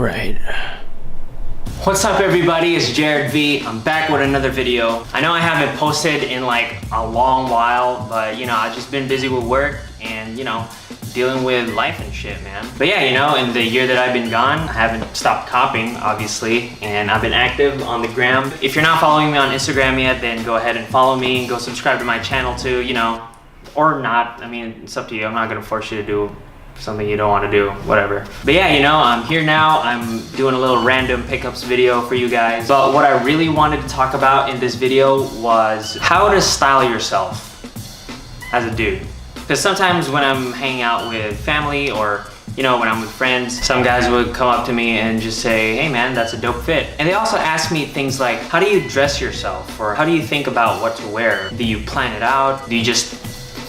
right. What's up everybody, it's JaredV. I'm back with another video. I know I haven't posted in like a long while, but you know, I've just been busy with work and you know, dealing with life and shit, man. But yeah, you know, in the year that I've been gone, I haven't stopped copping, obviously, and I've been active on the gram. If you're not following me on Instagram yet, then go ahead and follow me and go subscribe to my channel too, you know, or not. I mean, it's up to you. I'm not gonna force you to do something you don't want to do, whatever. But yeah, you know, I'm here now. I'm doing a little random pickups video for you guys. But what I really wanted to talk about in this video was how to style yourself as a dude. Because sometimes when I'm hanging out with family or, you know, when I'm with friends, some guys would come up to me and just say, hey man, that's a dope fit. And they also ask me things like, how do you dress yourself? Or how do you think about what to wear? Do you plan it out? Do you just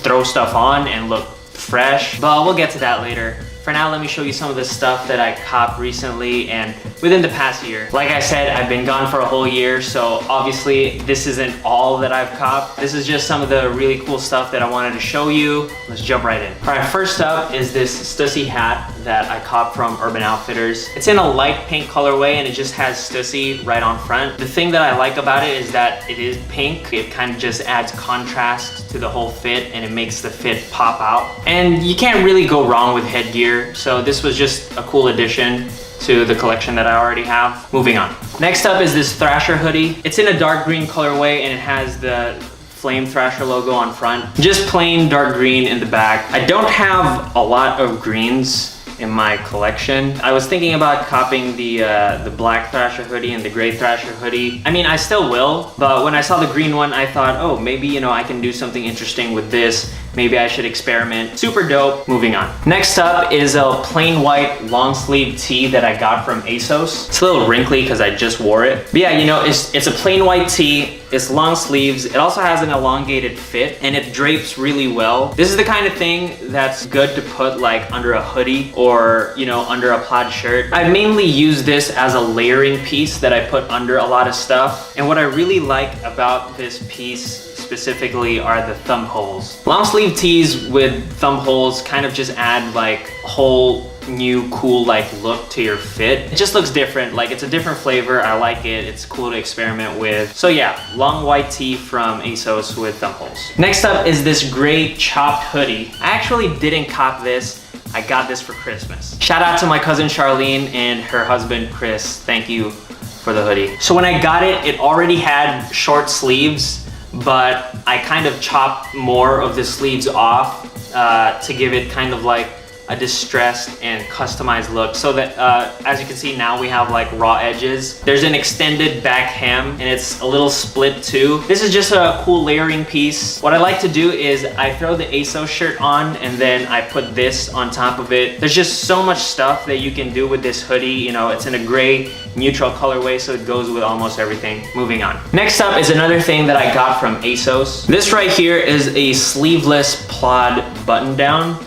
throw stuff on and look fresh? But we'll get to that later. For now, let me show you some of the stuff that I copped recently and within the past year. Like I said, I've been gone for a whole year, so obviously this isn't all that I've copped. This is just some of the really cool stuff that I wanted to show you. Let's jump right in. All right, first up is this Stussy hat that I copped from Urban Outfitters. It's in a light pink colorway and it just has Stussy right on front. The thing that I like about it is that it is pink. It kind of just adds contrast to the whole fit and it makes the fit pop out. And you can't really go wrong with headgear. So this was just a cool addition to the collection that I already have. Moving on. Next up is this Thrasher hoodie. It's in a dark green colorway and it has the Flame Thrasher logo on front. Just plain dark green in the back. I don't have a lot of greens in my collection. I was thinking about copping the black Thrasher hoodie and the gray Thrasher hoodie. I mean, I still will, but when I saw the green one, I thought, oh, maybe, you know, I can do something interesting with this. Maybe I should experiment. Super dope. Moving on. Next up is a plain white long sleeve tee that I got from ASOS. It's a little wrinkly because I just wore it. But yeah, you know, it's a plain white tee. It's long sleeves. It also has an elongated fit and it drapes really well. This is the kind of thing that's good to put like under a hoodie or, you know, under a plaid shirt. I mainly use this as a layering piece that I put under a lot of stuff. And what I really like about this piece specifically are the thumb holes. Long sleeve tees with thumb holes kind of just add like a whole new cool like look to your fit. It just looks different, like it's a different flavor. I like it. It's cool to experiment with. So yeah, long white tee from ASOS with thumb holes. Next up is this gray chopped hoodie. I actually didn't cop this. I got this for Christmas. Shout out to my cousin Charlene and her husband Chris. Thank you for the hoodie. So when I got it, it already had short sleeves, but I kind of chopped more of the sleeves off to give it kind of like a distressed and customized look, so that as you can see now we have like raw edges. There's an extended back hem and it's a little split too. This is just a cool layering piece. What I like to do is I throw the ASOS shirt on and then I put this on top of it. There's just so much stuff that you can do with this hoodie. You know, it's in a gray neutral colorway, so it goes with almost everything. Moving on. Next up is another thing that I got from ASOS. This right here is a sleeveless plaid button down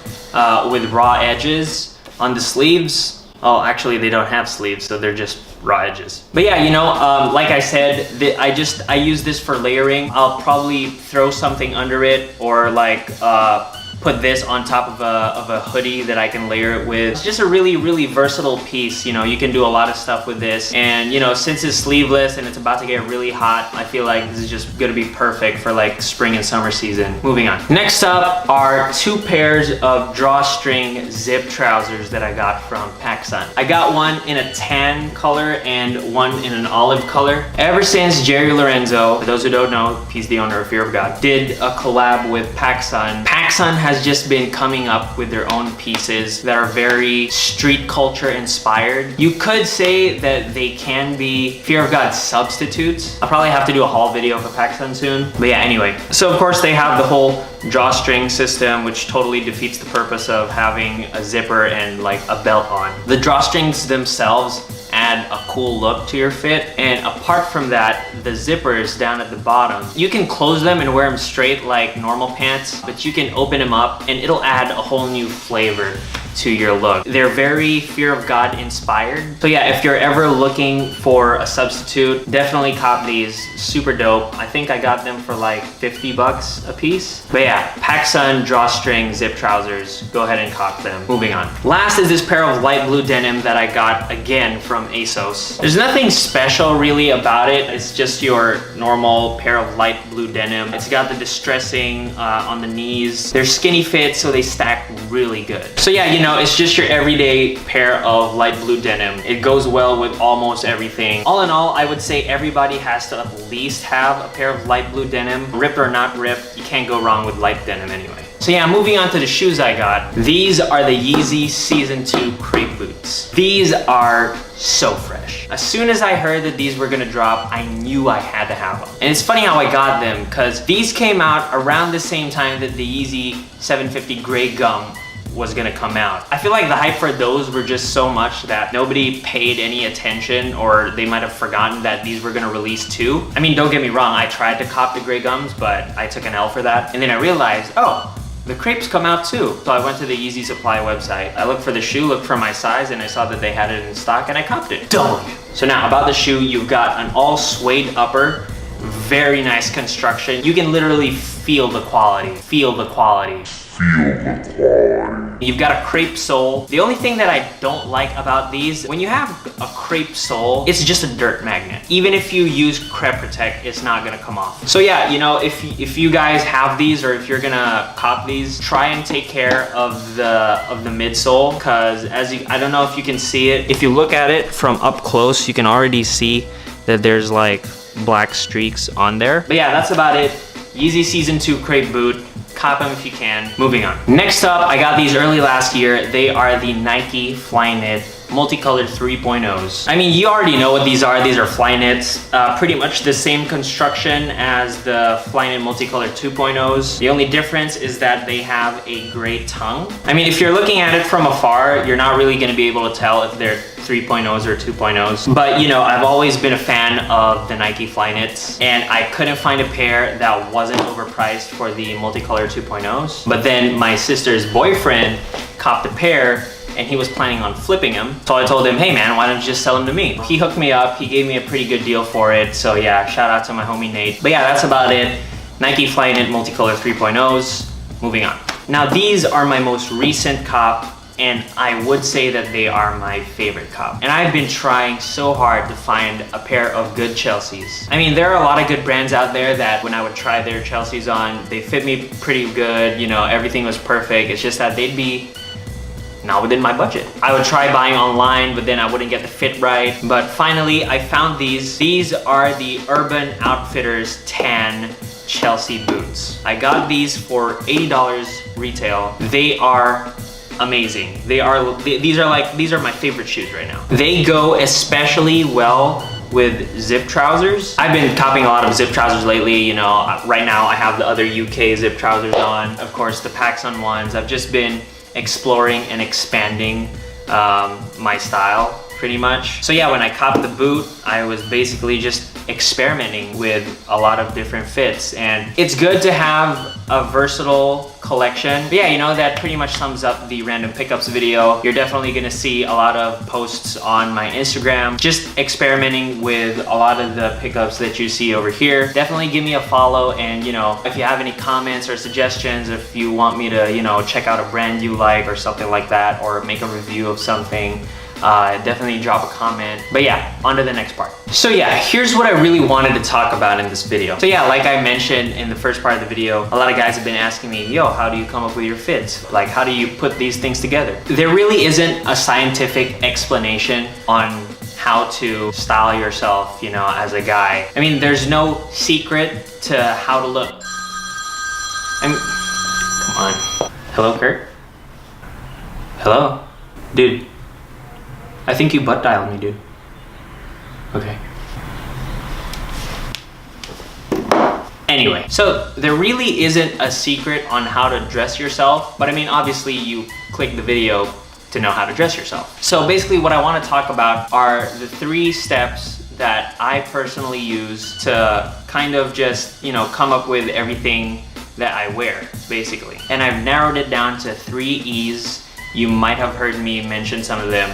with raw edges on the sleeves. Oh, actually they don't have sleeves, so they're just raw edges. But yeah, you know, like I said, I use this for layering. I'll probably throw something under it or like put this on top of a hoodie that I can layer it with. It's just a really, really versatile piece. You know, you can do a lot of stuff with this. And you know, since it's sleeveless and it's about to get really hot, I feel like this is just gonna be perfect for like spring and summer season. Moving on. Next up are two pairs of drawstring zip trousers that I got from PacSun. I got one in a tan color and one in an olive color. Ever since Jerry Lorenzo, for those who don't know, he's the owner of Fear of God, did a collab with PacSun. PacSun has just been coming up with their own pieces that are very street culture inspired. You could say that they can be Fear of God substitutes. I'll probably have to do a haul video for PacSun soon. But yeah, anyway. So of course they have the whole drawstring system, which totally defeats the purpose of having a zipper and like a belt on. The drawstrings themselves add a cool look to your fit, and apart from that, the zippers down at the bottom, you can close them and wear them straight like normal pants, but you can open them up and it'll add a whole new flavor to your look. They're very Fear of God inspired. So yeah, if you're ever looking for a substitute, definitely cop these. Super dope. I think I got them for like 50 bucks a piece. But yeah, PacSun drawstring zip trousers. Go ahead and cop them. Moving on. Last is this pair of light blue denim that I got again from ASOS. There's nothing special really about it. It's just your normal pair of light blue denim. It's got the distressing on the knees. They're skinny fit, so they stack really good. So yeah, you know, it's just your everyday pair of light blue denim. It goes well with almost everything. All in all, I would say everybody has to at least have a pair of light blue denim. Ripped or not ripped, you can't go wrong with light denim anyway. So yeah, moving on to the shoes I got. These are the Yeezy Season 2 crepe boots. These are so fresh. As soon as I heard that these were gonna drop, I knew I had to have them. And it's funny how I got them, because these came out around the same time that the Yeezy 750 Grey Gum was gonna come out. I feel like the hype for those were just so much that nobody paid any attention, or they might have forgotten that these were gonna release too. I mean, don't get me wrong, I tried to cop the Grey Gums, but I took an L for that. And then I realized, oh, the crepes come out too. So I went to the Yeezy Supply website. I looked for the shoe, looked for my size, and I saw that they had it in stock, and I copped it. W. So now about the shoe, you've got an all suede upper, very nice construction. You can literally feel the quality. Feel the quality. You've got a crepe sole. The only thing that I don't like about these, when you have a crepe sole, it's just a dirt magnet. Even if you use Crep Protect, it's not gonna come off. So yeah, you know, if you guys have these, or if you're gonna cop these, try and take care of the midsole, because I don't know if you can see it. If you look at it from up close, you can already see that there's like black streaks on there. But yeah, that's about it. Yeezy Season 2 crepe boot. Cop them if you can. Moving on. Next up, I got these early last year. They are the Nike Flyknit multicolored 3.0s. I mean, you already know what these are. These are Flyknits. Pretty much the same construction as the Flyknit multicolored 2.0s. The only difference is that they have a gray tongue. I mean, if you're looking at it from afar, you're not really gonna be able to tell if they're 3.0s or 2.0s. But you know, I've always been a fan of the Nike Flyknits, and I couldn't find a pair that wasn't overpriced for the multicolored 2.0s. But then my sister's boyfriend copped a pair, and he was planning on flipping them. So I told him, hey man, why don't you just sell them to me? He hooked me up, he gave me a pretty good deal for it. So yeah, shout out to my homie Nate. But yeah, that's about it. Nike Flyknit multicolored 3.0s. Moving on. Now these are my most recent cop, and I would say that they are my favorite cop. And I've been trying so hard to find a pair of good Chelseas. I mean, there are a lot of good brands out there that when I would try their Chelseas on, they fit me pretty good, you know, everything was perfect. It's just that they'd be not within my budget. I would try buying online, but then I wouldn't get the fit right. But finally, I found these. These are the Urban Outfitters tan Chelsea boots. I got these for $80 retail. They are amazing. These are my favorite shoes right now. They go especially well with zip trousers. I've been copying a lot of zip trousers lately, you know. Right now I have the other UK zip trousers on. Of course, the PacSun ones. I've just been exploring and expanding my style pretty much. So yeah, when I copped the boot, I was basically just experimenting with a lot of different fits, and it's good to have a versatile collection. But yeah, you know, that pretty much sums up the random pickups video. You're definitely gonna see a lot of posts on my Instagram, just experimenting with a lot of the pickups that you see over here. Definitely give me a follow, and you know, if you have any comments or suggestions, if you want me to, you know, check out a brand you like or something like that, or make a review of something, definitely drop a comment. But yeah, on to the next part. So yeah, here's what I really wanted to talk about in this video. So yeah, like I mentioned in the first part of the video, a lot of guys have been asking me, yo, how do you come up with your fits? Like, how do you put these things together? There really isn't a scientific explanation on how to style yourself, you know, as a guy. I mean, there's no secret to how to look. Come on. Hello, Kurt? Hello? Dude, I think you butt dialed me, dude. Okay. Anyway, so there really isn't a secret on how to dress yourself, but I mean, obviously you click the video to know how to dress yourself. So basically what I want to talk about are the 3 steps that I personally use to kind of just, you know, come up with everything that I wear, basically. And I've narrowed it down to 3 E's You might have heard me mention some of them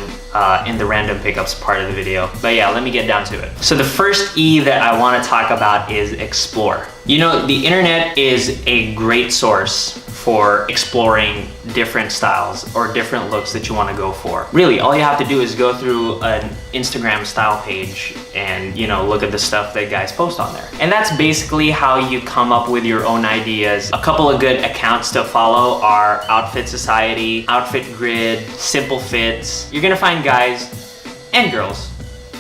in the random pickups part of the video. But yeah, let me get down to it. So the first E that I want to talk about is explore. You know, the internet is a great source for exploring different styles or different looks that you want to go for. Really, all you have to do is go through an Instagram style page and, you know, look at the stuff that guys post on there. And that's basically how you come up with your own ideas. A couple of good accounts to follow are Outfit Society, Outfit Grid, Simple Fits. You're gonna find guys and girls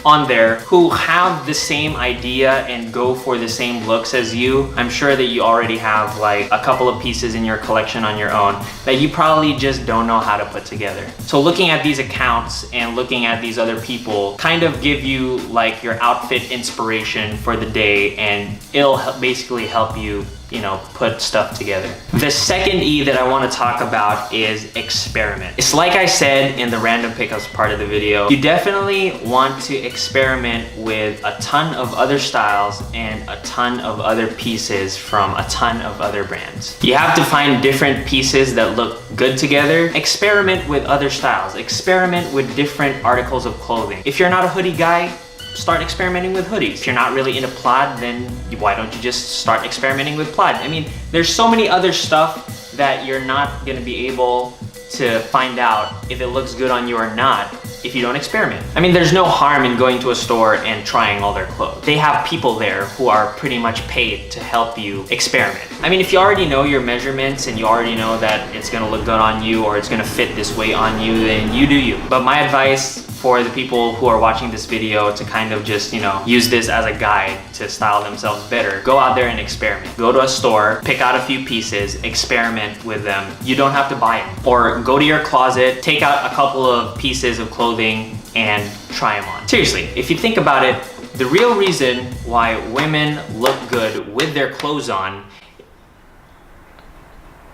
on there who have the same idea and go for the same looks as you. I'm sure that you already have like a couple of pieces in your collection on your own that you probably just don't know how to put together. So looking at these accounts and looking at these other people kind of give you like your outfit inspiration for the day, and it'll basically help you, you know, put stuff together. The second E that I want to talk about is experiment. It's like I said in the random pickups part of the video, you definitely want to experiment with a ton of other styles and a ton of other pieces from a ton of other brands. You have to find different pieces that look good together. Experiment with other styles. Experiment with different articles of clothing. If you're not a hoodie guy, start experimenting with hoodies. If you're not really into plaid, then why don't you just start experimenting with plaid? I mean, there's so many other stuff that you're not gonna be able to find out if it looks good on you or not if you don't experiment. I mean, there's no harm in going to a store and trying all their clothes. They have people there who are pretty much paid to help you experiment. I mean, if you already know your measurements and you already know that it's gonna look good on you or it's gonna fit this way on you, then you do you. But my advice for the people who are watching this video to kind of just, you know, use this as a guide to style themselves better, go out there and experiment. Go to a store, pick out a few pieces, experiment with them. You don't have to buy them. Or go to your closet, take out a couple of pieces of clothing and try them on. Seriously, if you think about it, the real reason why women look good with their clothes on,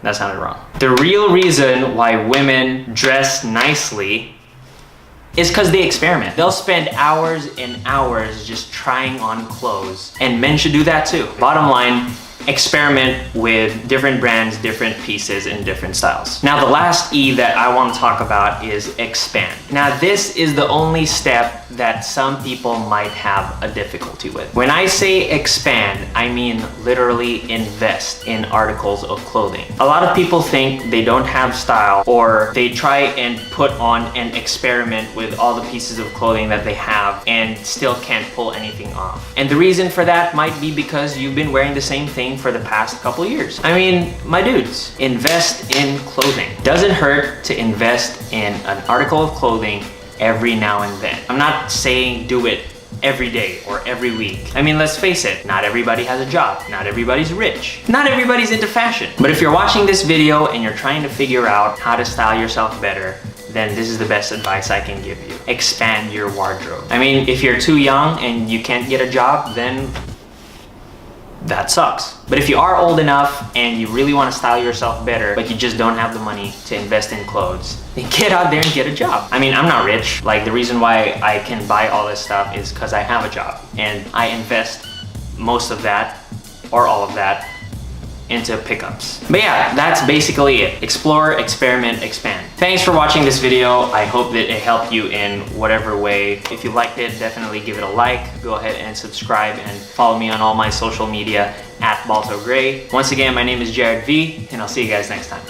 that sounded wrong. The real reason why women dress nicely is because they experiment. They'll spend hours and hours just trying on clothes, and men should do that too. Bottom line, experiment with different brands, different pieces, and different styles. Now, the last E that I want to talk about is expand. Now, this is the only step that some people might have a difficulty with. When I say expand, I mean literally invest in articles of clothing. A lot of people think they don't have style, or they try and put on an experiment with all the pieces of clothing that they have and still can't pull anything off. And the reason for that might be because you've been wearing the same thing for the past couple years. I mean, my dudes, invest in clothing. Doesn't hurt to invest in an article of clothing every now and then. I'm not saying do it every day or every week. I mean, let's face it, not everybody has a job. Not everybody's rich. Not everybody's into fashion. But if you're watching this video and you're trying to figure out how to style yourself better, then this is the best advice I can give you. Expand your wardrobe. I mean, if you're too young and you can't get a job, then that sucks. But if you are old enough and you really want to style yourself better, but you just don't have the money to invest in clothes, then get out there and get a job. I mean, I'm not rich. Like, the reason why I can buy all this stuff is because I have a job, and I invest most of that or all of that into pickups. But yeah, that's basically it. Explore, experiment, expand. Thanks for watching this video. I hope that it helped you in whatever way. If you liked it, definitely give it a like. Go ahead and subscribe and follow me on all my social media @BaltoGray. Once again, my name is JaredV, and I'll see you guys next time.